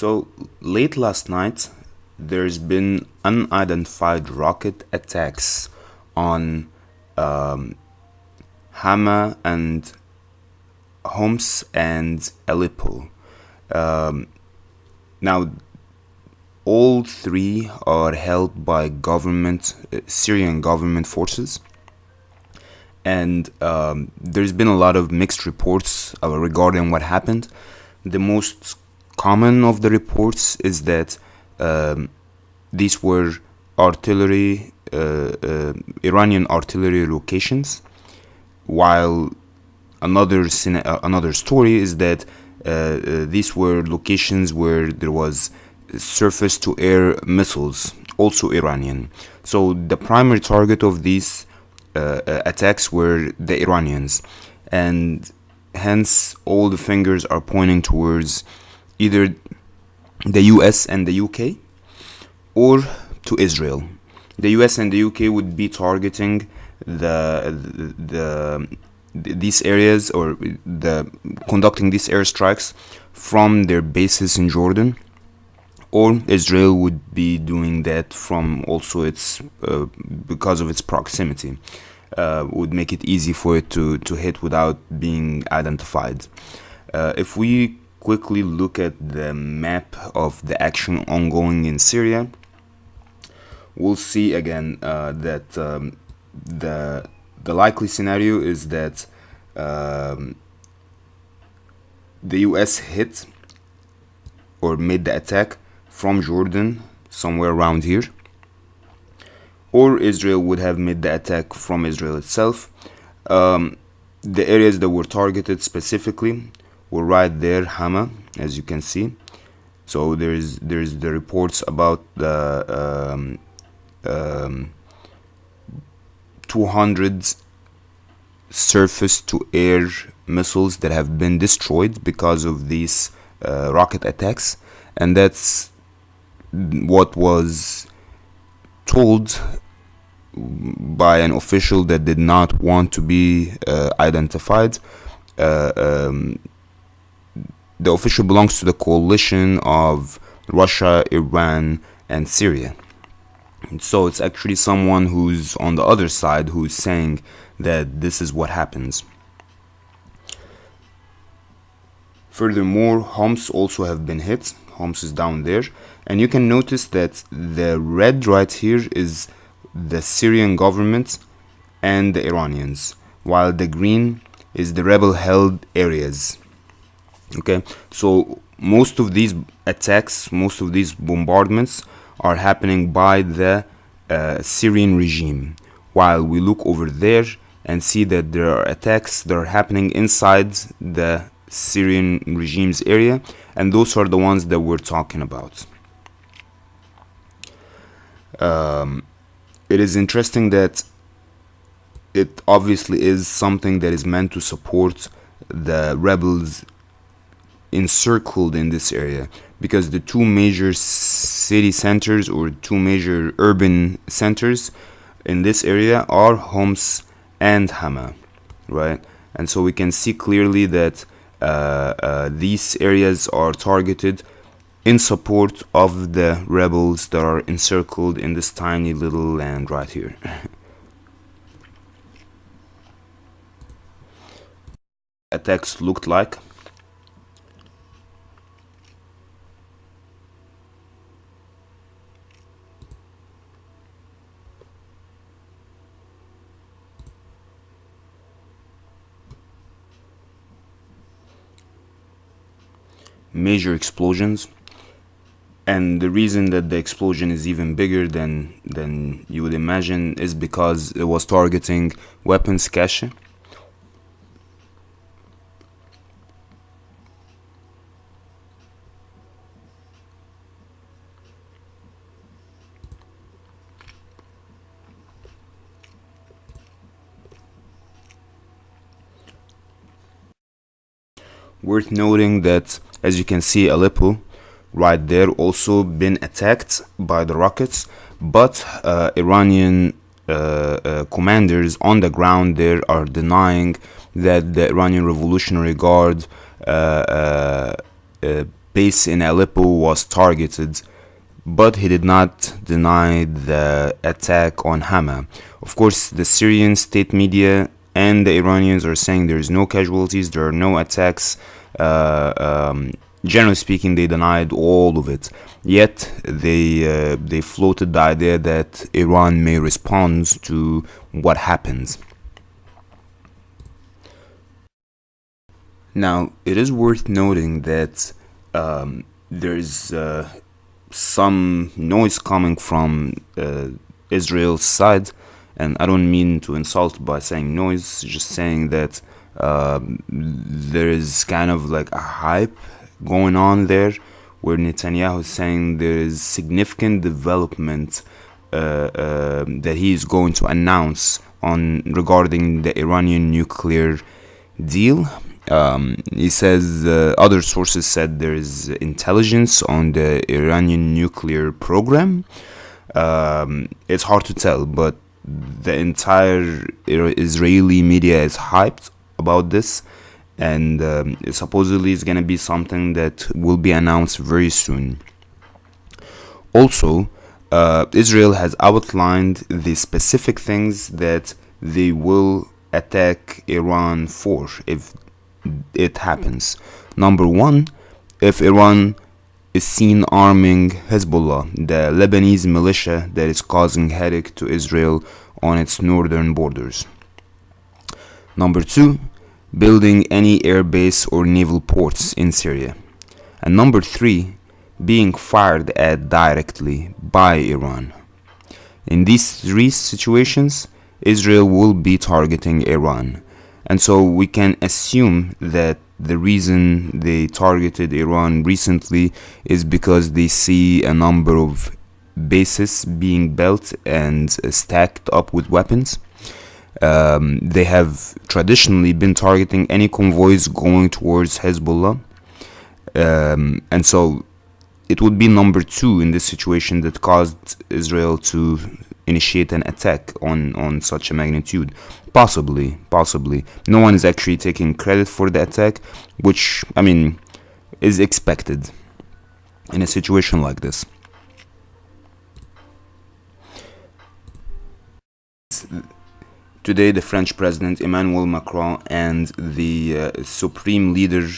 So, late last night, there's been unidentified rocket attacks on Hama and Homs and Aleppo. Now, all three are held by Syrian government forces, and there's been a lot of mixed reports regarding what happened. The most common of the reports is that these were Iranian artillery locations, while another story is that these were locations where there was surface-to-air missiles, also Iranian. So the primary target of these attacks were the Iranians, and hence all the fingers are pointing towards either the US and the UK or to Israel. The US and the UK would be targeting these areas, or conducting these airstrikes from their bases in Jordan, or Israel would be doing that from also its because of its proximity. Would make it easy for it to hit without being identified. If we quickly look at the map of the action ongoing in Syria, we'll see again that the likely scenario is that the US hit or made the attack from Jordan, somewhere around here, or Israel would have made the attack from Israel itself. The areas that were targeted specifically were right there, Hama, as you can see. So there's the reports about the 200 surface-to-air missiles that have been destroyed because of these rocket attacks, and that's what was told by an official that did not want to be identified. The official belongs to the coalition of Russia, Iran, and Syria. So it's actually someone who's on the other side who's saying that this is what happens. Furthermore, Homs also have been hit. Homs is down there, and you can notice that the red right here is the Syrian government and the Iranians, while the green is the rebel-held areas. Okay, so most of these attacks, most of these bombardments are happening by the Syrian regime, while we look over there and see that there are attacks that are happening inside the Syrian regime's area, and those are the ones that we're talking about. It is interesting that it obviously is something that is meant to support the rebels encircled in this area, because the two major city centers or two major urban centers in this area are Homs and Hama, right? And so we can see clearly that these areas are targeted in support of the rebels that are encircled in this tiny little land right here. Attacks looked like. Major explosions, and the reason that the explosion is even bigger than you would imagine is because it was targeting weapons cache. Worth noting that, as you can see, Aleppo right there also been attacked by the rockets, but Iranian commanders on the ground there are denying that the Iranian Revolutionary Guard base in Aleppo was targeted, but he did not deny the attack on Hama. Of course, the Syrian state media and the Iranians are saying there is no casualties, there are no attacks. Generally speaking, they denied all of it. Yet they floated the idea that Iran may respond to what happens. Now, it is worth noting that there's some noise coming from Israel's side, and I don't mean to insult by saying noise, just saying that there is kind of like a hype going on there, where Netanyahu is saying there is significant development that he is going to announce on regarding the Iranian nuclear deal. He says other sources said there is intelligence on the Iranian nuclear program. It's hard to tell, but the entire Israeli media is hyped about this, and supposedly it's gonna be something that will be announced very soon. Also, Israel has outlined the specific things that they will attack Iran for if it happens. Number one, if Iran is seen arming Hezbollah, the Lebanese militia that is causing headache to Israel on its northern borders. Number two, building any air base or naval ports in Syria. And number three, being fired at directly by Iran. In these three situations, Israel will be targeting Iran. And so we can assume that the reason they targeted Iran recently is because they see a number of bases being built and stacked up with weapons. They have traditionally been targeting any convoys going towards Hezbollah. And so it would be number two in this situation that caused Israel to initiate an attack on such a magnitude. Possibly. No one is actually taking credit for the attack, which, I mean, is expected in a situation like this. Today, the French President Emmanuel Macron and the Supreme Leader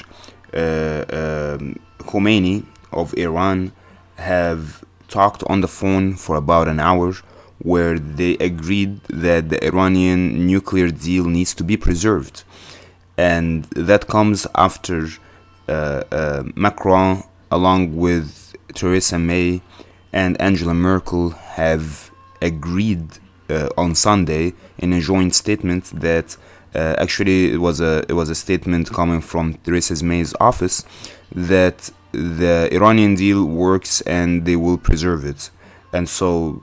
Khomeini of Iran have talked on the phone for about an hour, where they agreed that the Iranian nuclear deal needs to be preserved. And that comes after Macron, along with Theresa May and Angela Merkel, have agreed on Sunday in a joint statement that actually it was a statement coming from Theresa May's office that the Iranian deal works and they will preserve it. And so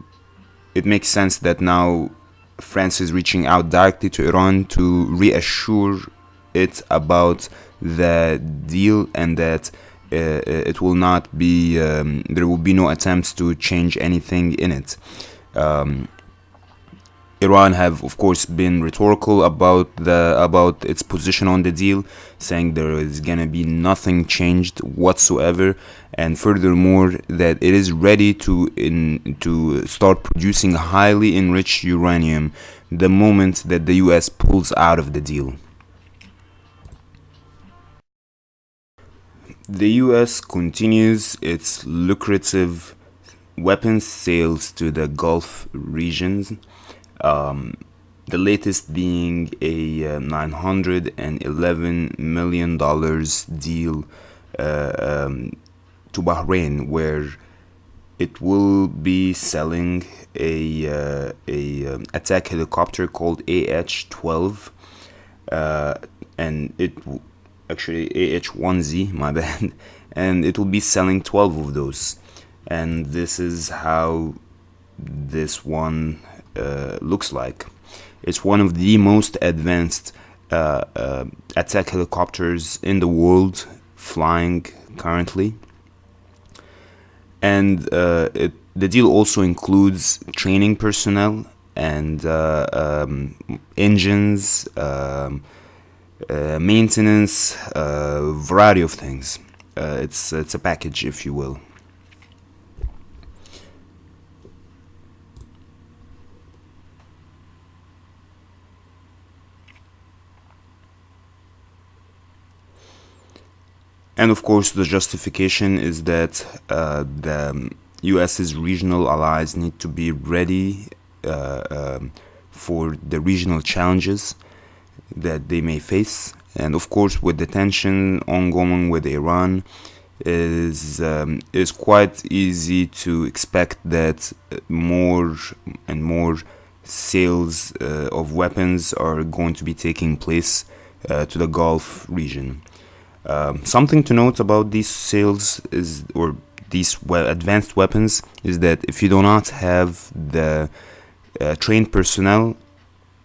it makes sense that now France is reaching out directly to Iran to reassure it about the deal, and that it will not be there will be no attempts to change anything in it. Iran have, of course, been rhetorical about its position on the deal, saying there is gonna be nothing changed whatsoever, and furthermore that it is ready to start producing highly enriched uranium the moment that the U.S. pulls out of the deal. The U.S. continues its lucrative weapons sales to the Gulf regions. The latest being a $911 million deal to Bahrain, where it will be selling a attack helicopter called AH-12, and it actually AH-1Z, my bad, and it will be selling 12 of those. And this is how this one looks like. It's one of the most advanced attack helicopters in the world flying currently, and the deal also includes training personnel and engines, maintenance, variety of things. it's a package, if you will. And of course, the justification is that the US's regional allies need to be ready for the regional challenges that they may face. And of course, with the tension ongoing with Iran, is quite easy to expect that more and more sales of weapons are going to be taking place to the Gulf region. Something to note about these sales is, or these advanced weapons, is that if you do not have the trained personnel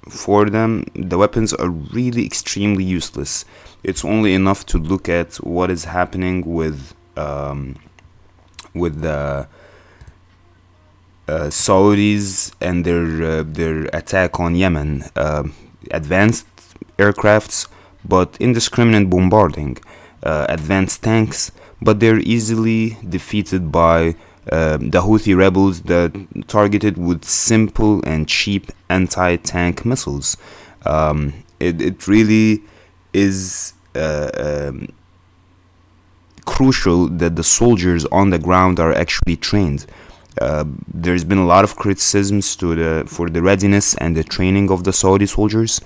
for them, the weapons are really extremely useless. It's only enough to look at what is happening with the Saudis and their attack on Yemen. Advanced aircrafts, but indiscriminate bombarding. Advanced tanks, but they're easily defeated by the Houthi rebels that targeted with simple and cheap anti-tank missiles. It really is crucial that the soldiers on the ground are actually trained. There's been a lot of criticisms for the readiness and the training of the Saudi soldiers,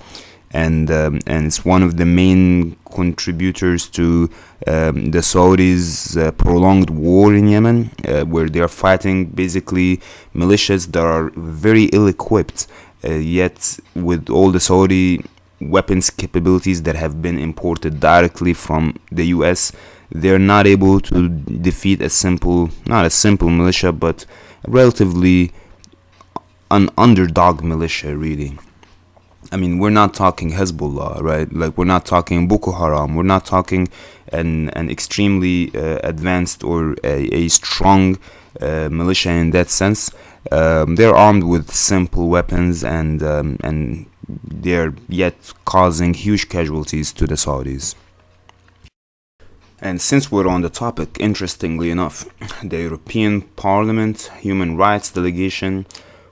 and it's one of the main contributors to the Saudis' prolonged war in Yemen, where they are fighting basically militias that are very ill-equipped, yet with all the Saudi weapons capabilities that have been imported directly from the US, they're not able to defeat not a simple militia, but relatively an underdog militia, really. I mean, we're not talking Hezbollah, right? Like, we're not talking Boko Haram. We're not talking an extremely advanced or a strong militia in that sense. They're armed with simple weapons, and they're yet causing huge casualties to the Saudis. And since we're on the topic, interestingly enough, the European Parliament Human Rights Delegation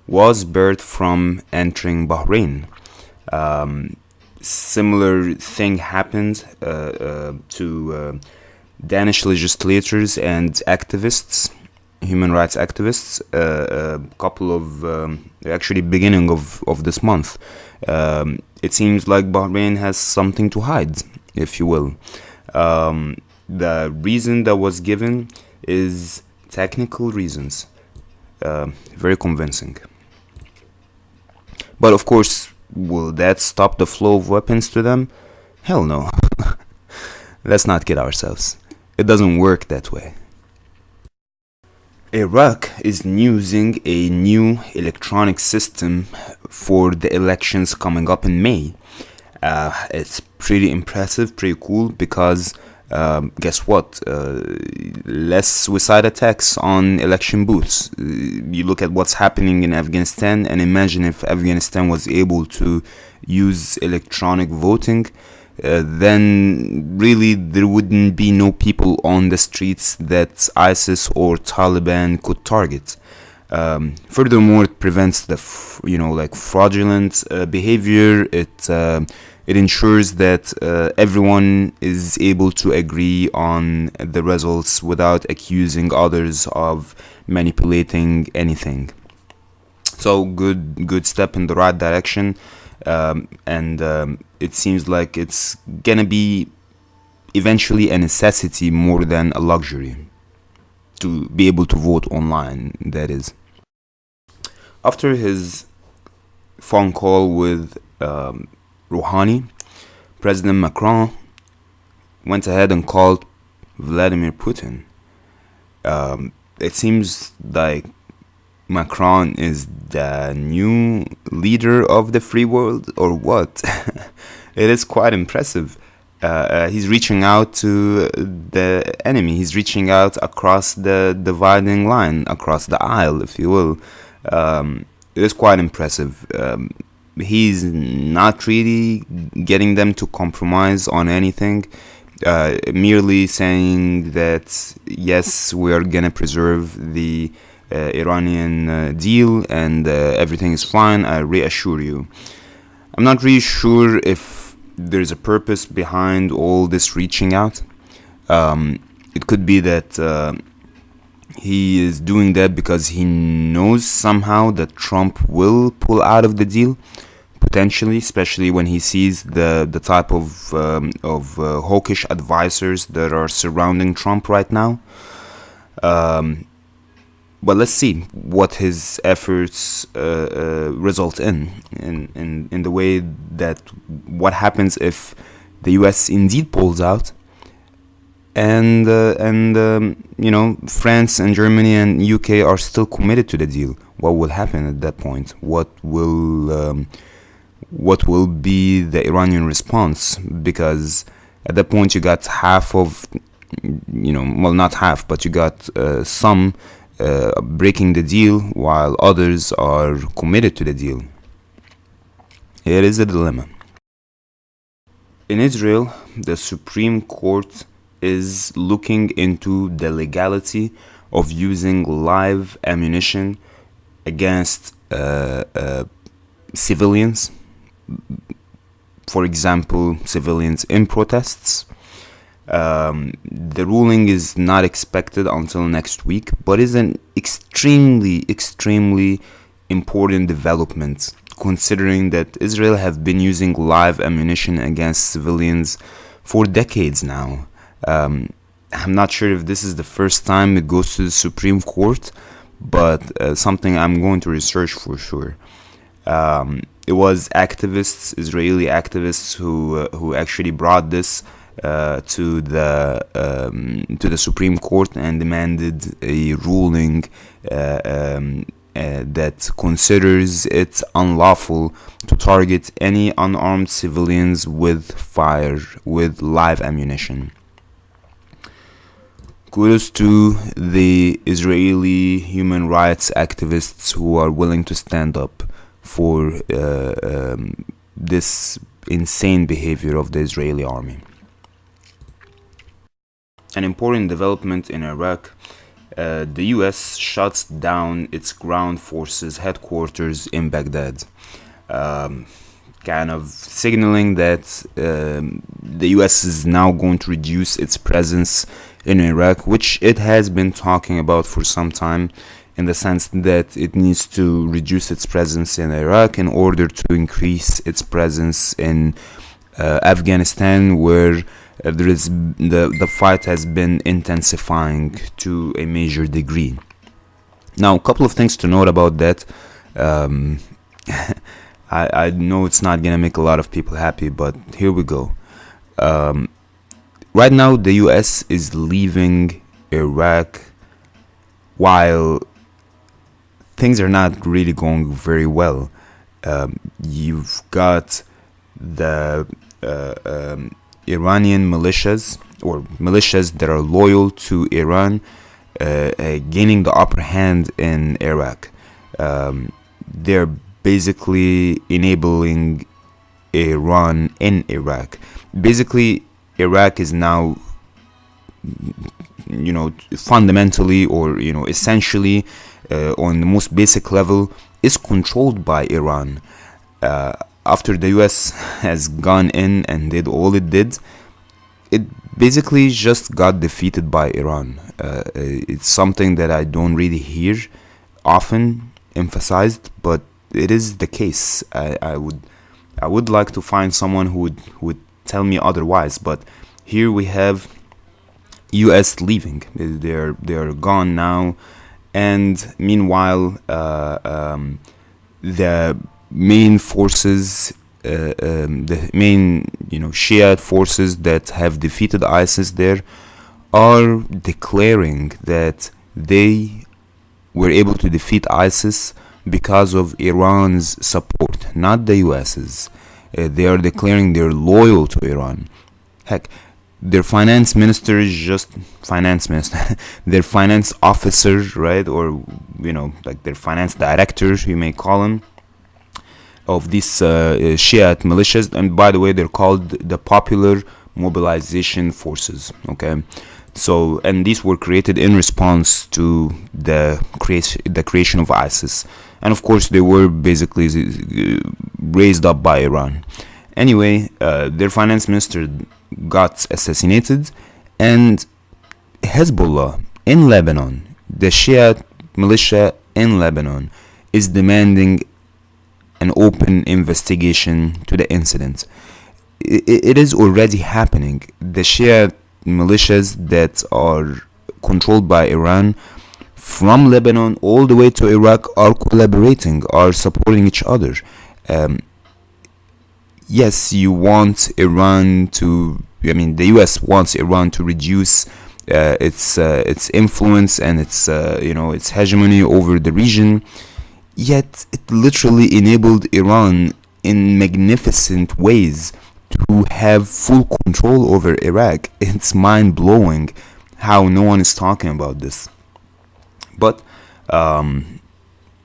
was birthed from entering Bahrain. Similar thing happened to Danish legislators and activists, human rights activists, a couple of actually beginning of this month. It seems like Bahrain has something to hide, if you will. The reason that was given is technical reasons, very convincing. But of course, will that stop the flow of weapons to them? Hell no. Let's not kid ourselves. It doesn't work that way. Iraq is using a new electronic system for the elections coming up in May. It's pretty impressive, pretty cool, because guess what? Less suicide attacks on election booths. You look at what's happening in Afghanistan, and imagine if Afghanistan was able to use electronic voting, then really there wouldn't be no people on the streets that ISIS or Taliban could target. Furthermore, it prevents the fraudulent behavior. It ensures that everyone is able to agree on the results without accusing others of manipulating anything. So good step in the right direction, and it seems like it's gonna be eventually a necessity more than a luxury to be able to vote online, that is. After his phone call with Rouhani, President Macron went ahead and called Vladimir Putin. It seems like Macron is the new leader of the free world, or what? It is quite impressive. He's reaching out to the enemy. He's reaching out across the dividing line, across the aisle, if you will. It is quite impressive. He's not really getting them to compromise on anything. merely saying that yes, we are gonna preserve the Iranian deal and everything is fine. I reassure you. I'm not really sure if there's a purpose behind all this reaching out. It could be that he is doing that because he knows somehow that Trump will pull out of the deal, potentially, especially when he sees the type of hawkish advisors that are surrounding Trump right now. But let's see what his efforts result in the way that what happens if the U.S. indeed pulls out, and France and Germany and UK are still committed to the deal. What will happen at that point? What will be the Iranian response? Because at that point you got half of, well, not half, but you got some breaking the deal while others are committed to the deal. It is a dilemma. In Israel, the Supreme Court is looking into the legality of using live ammunition against civilians. For example, civilians in protests. The ruling is not expected until next week, but is an extremely important development, considering that Israel have been using live ammunition against civilians for decades now. I'm not sure if this is the first time it goes to the Supreme Court, but something I'm going to research for sure. It was Israeli activists, who actually brought this to the Supreme Court and demanded a ruling that considers it unlawful to target any unarmed civilians with live ammunition. Kudos to the Israeli human rights activists who are willing to stand up for this insane behavior of the Israeli army. An important development in Iraq, the US shuts down its ground forces headquarters in Baghdad, kind of signaling that the US is now going to reduce its presence in Iraq, which it has been talking about for some time, in the sense that it needs to reduce its presence in Iraq in order to increase its presence in Afghanistan, where the fight has been intensifying to a major degree. Now, a couple of things to note about that. I know it's not gonna make a lot of people happy, but here we go. Right now, the US is leaving Iraq while things are not really going very well. You've got the Iranian militias, or militias that are loyal to Iran, gaining the upper hand in Iraq. They're basically enabling Iran in Iraq. Basically, Iraq is now, fundamentally, or essentially, on the most basic level, is controlled by Iran. After the US has gone in and did all it did, it basically just got defeated by Iran. It's something that I don't really hear often emphasized, but it is the case. I would like to find someone who would tell me otherwise, but here we have US leaving. They're gone now, and meanwhile the main forces, the main Shiite forces that have defeated ISIS there, are declaring that they were able to defeat ISIS because of Iran's support, not the US's. They are declaring they're loyal to Iran. Heck, their finance minister is just finance minister. Their finance officer, right, or like their finance director, you may call him, of these Shiite militias. And by the way, they're called the Popular mobilization forces. Okay, so, and these were created in response to the creation of ISIS, and of course they were basically raised up by Iran. Anyway, their finance minister got assassinated, and Hezbollah in Lebanon, the Shia militia in Lebanon, is demanding an open investigation to the incident. It is already happening. The Shia militias that are controlled by Iran from Lebanon all the way to Iraq are collaborating, are supporting each other. Um, yes, you want Iran to, I mean, the US wants Iran to reduce its influence and its its hegemony over the region. Yet it literally enabled Iran in magnificent ways to have full control over Iraq. It's mind blowing how no one is talking about this. But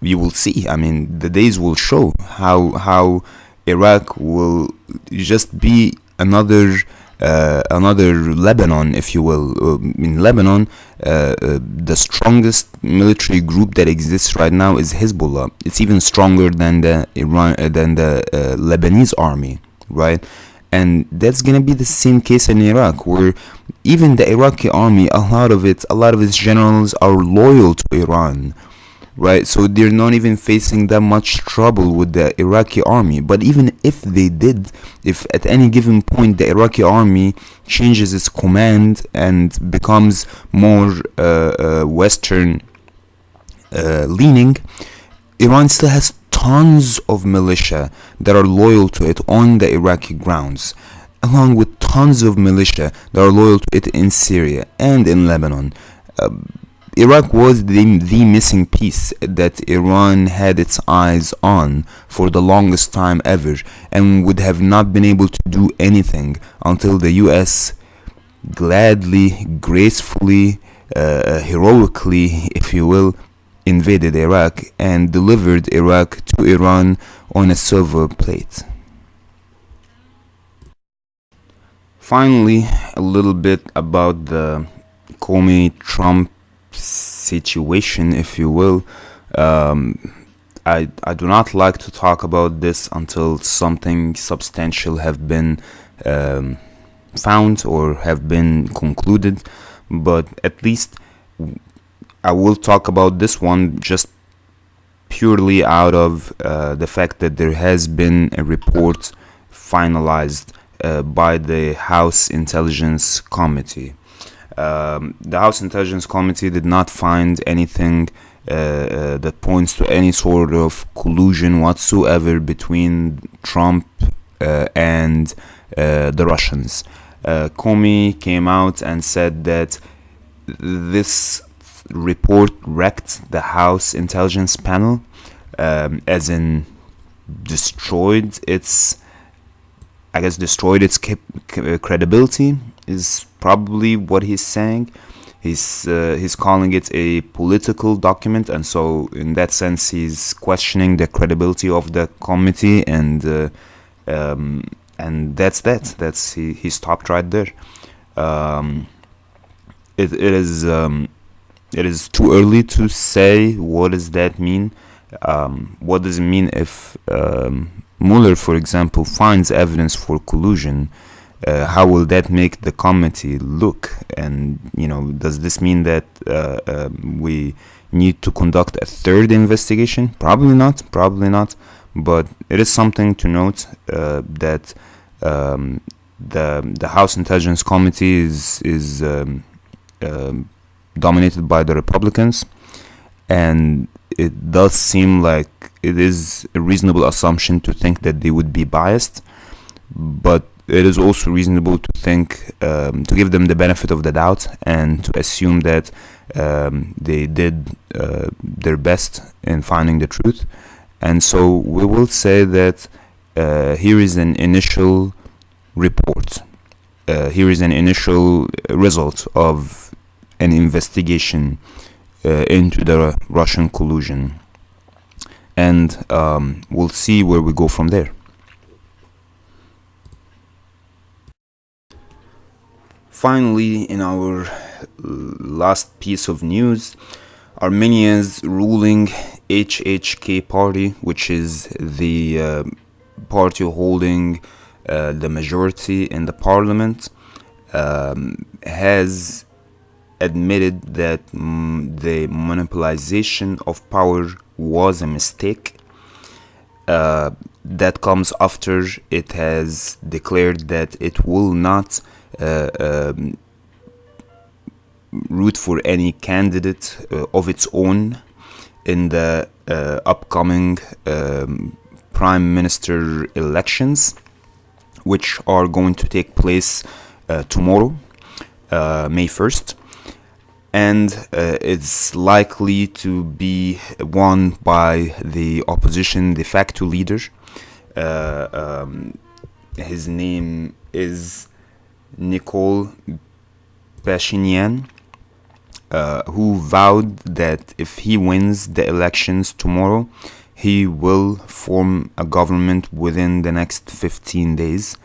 you will see. I mean, the days will show how Iraq will just be another Lebanon, if you will. In Lebanon, the strongest military group that exists right now is Hezbollah. It's even stronger than the Lebanese army, right? And that's gonna be the same case in Iraq, where even the Iraqi army, a lot of its generals are loyal to Iran, right? So they're not even facing that much trouble with the Iraqi army. But even if they did, if at any given point the Iraqi army changes its command and becomes more Western leaning, Iran still has tons of militia that are loyal to it on the Iraqi grounds, along with tons of militia that are loyal to it in Syria and in Lebanon. Iraq was the missing piece that Iran had its eyes on for the longest time ever, and would have not been able to do anything until the US gladly, gracefully, heroically, if you will, invaded Iraq and delivered Iraq to Iran on a silver plate. Finally, a little bit about the Comey-Trump situation, if you will. I do not like to talk about this until something substantial have been found or have been concluded, but at least I will talk about this one just purely out of the fact that there has been a report finalized by the House Intelligence Committee. The House Intelligence Committee did not find anything that points to any sort of collusion whatsoever between Trump and the Russians. Comey came out and said that this report wrecked the House Intelligence Panel, as in destroyed its credibility, is probably what he's saying. He's calling it a political document, and so in that sense he's questioning the credibility of the committee, and that's he stopped right there. It is too early to say what does that mean. What does it mean if Mueller, for example, finds evidence for collusion? How will that make the committee look? And does this mean that we need to conduct a third investigation? Probably not. But it is something to note that the House Intelligence Committee is dominated by the Republicans, and it does seem like it is a reasonable assumption to think that they would be biased, but it is also reasonable to think, to give them the benefit of the doubt and to assume that they did their best in finding the truth. And so we will say that here is an initial report. Here is an initial result of an investigation into the Russian collusion, and we'll see where we go from there. finally, in our last piece of news, Armenia's ruling HHK party, which is the party holding the majority in the parliament, has admitted that the monopolization of power was a mistake. That comes after it has declared that it will not root for any candidate of its own in the upcoming prime minister elections, which are going to take place tomorrow, May 1st. And it's likely to be won by the opposition de facto leader. His name is Nikol Pashinyan, who vowed that if he wins the elections tomorrow, he will form a government within the next 15 days.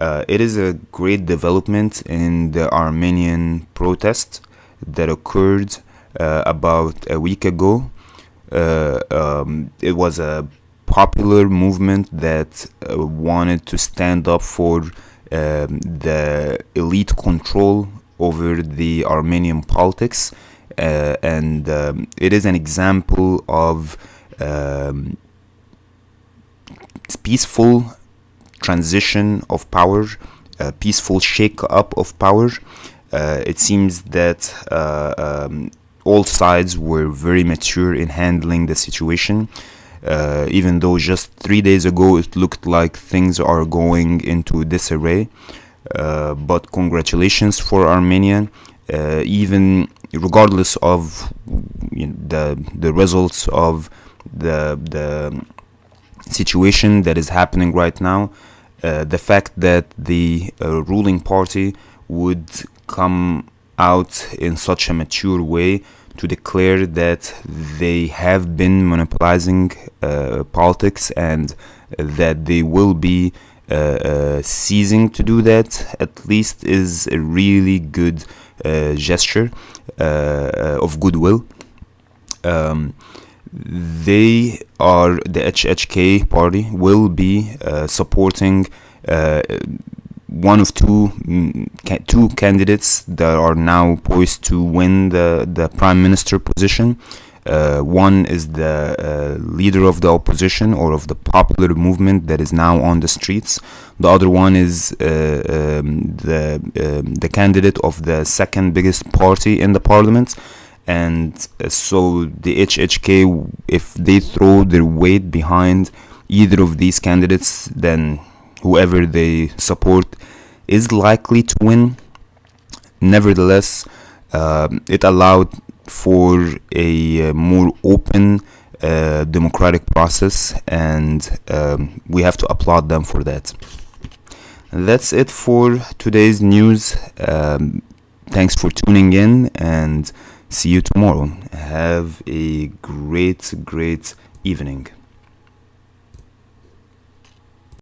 It is a great development in the Armenian protest that occurred about a week ago. It was a popular movement that wanted to stand up for the elite control over the Armenian politics, and it is an example of peaceful transition of power, peaceful shake-up of power. It seems that all sides were very mature in handling the situation, even though just 3 days ago it looked like things are going into disarray. But congratulations for Armenia, even regardless of the results of the situation that is happening right now. The fact that the ruling party would come out in such a mature way to declare that they have been monopolizing politics and that they will be ceasing to do that, at least is a really good gesture of goodwill. The HHK party will be supporting one of two candidates that are now poised to win the prime minister position. One is the leader of the opposition or of the popular movement that is now on the streets. The other one is the candidate of the second biggest party in the parliament. And so the HHK, if they throw their weight behind either of these candidates, then whoever they support is likely to win. Nevertheless, it allowed for a more open democratic process, and we have to applaud them for that. That's it for today's news. Thanks for tuning in, and see you tomorrow. Have a great evening.